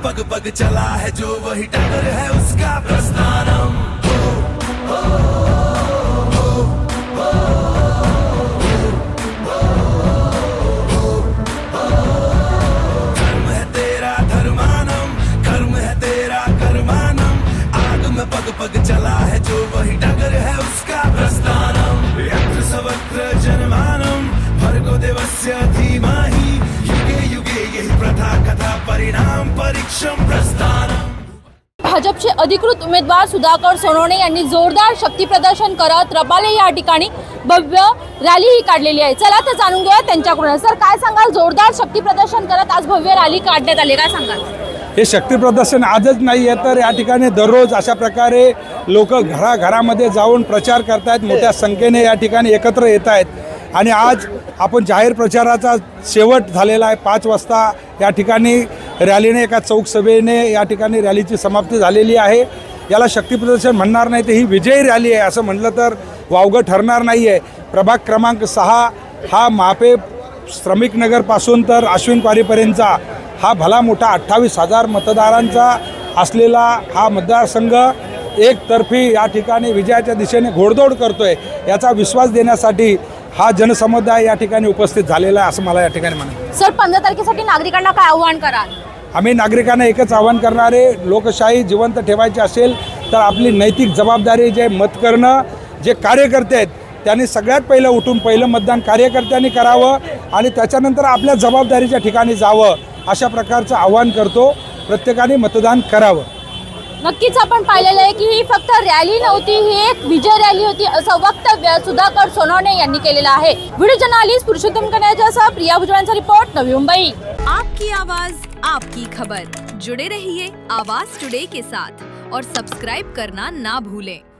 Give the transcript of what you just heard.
पग पग चला है जो वही टगर है उसका प्रस्थानम। धर्म है तेरा धर्मानम, कर्म है तेरा कर्मानम, आग में पग पग चला है जो वही टगर है उसका प्रस्थानम। यत्र सवत्र जनमानम भर्गो देवस्य धीमहि, युगे युगे यही प्रथा कथा परिणाम परीक्षम प्रस्थानम। भाजपचे अधिकृत उमेदवार सुधाकर सोनवणे यांनी जोरदार शक्ती प्रदर्शन करत रबाले या ठिकाणी भव्य रॅलीही काढलेली आहे। चला तर जाणून घेऊया त्यांच्याकडून। सर काय सांगाल, जोरदार शक्ती प्रदर्शन करत आज भव्य रॅली काढण्यात आली, काय सांगाल? हे शक्ती प्रदर्शन आजच नाही आहे, तर या ठिकाणी दररोज अशा प्रकारे लोक घराघरामध्ये जाऊन प्रचार करतायत, मोठ्या संख्येने या ठिकाणी एकत्र येत आहेत। आणि आज आपण जाहीर प्रचाराचा शेवट झालेला आहे। 5 वाजता या ठिकाणी रॅलीने एका चौक सभेने या ठिकाणी रॅलीची समाप्ती झालेली आहे। याला शक्ती प्रदर्शन म्हणणार नाही, तर ही विजयी रॅली आहे असं म्हटलं तर वावगं ठरणार नाही आहे। प्रभाग क्रमांक 6 हा महापे श्रमिक नगरपासून तर अश्विन पारीपर्यंतचा हा भला मोठा 28,000 मतदारांचा असलेला हा मतदारसंघ एकतर्फी या ठिकाणी विजयाच्या दिशेने घोडदौड करतोय, याचा विश्वास देण्यासाठी हा जनसमुदाय या ठिकाणी उपस्थित झालेला आहे असं मला या ठिकाणी म्हणायचं। सर 15 तारखेसाठी नागरिकांना काय आव्हान कराल? आम्ही नागरिकांना एकच आवाहन करणार आहे, लोकशाही जिवंत ठेवायची असेल तर आपली नैतिक जबाबदारी जे मत करणं, जे कार्यकर्ते आहेत त्यांनी सगळ्यात पहिलं उठून पहिलं मतदान कार्यकर्त्यांनी करावं आणि त्याच्यानंतर आपल्या जबाबदारीच्या ठिकाणी जावं, अशा प्रकारचं आवाहन करतो। प्रत्येकाने मतदान करावं। नक्कीच आपण पाहिलेलं आहे की ही फक्त रॅली नव्हती, ही एक विजय रॅली होती असं वक्तव्य सुधाकर सोनवणे यांनी केलेलं आहे। व्हिडिओ जर्नलिस्ट पुरुषोत्तम कन्याचा प्रिया भुजबळांचा रिपोर्ट, नवी मुंबई। आपकी आवाज आपकी खबर, जुड़े रहिए आवाज टुडे के साथ और सब्सक्राइब करना ना भूलें।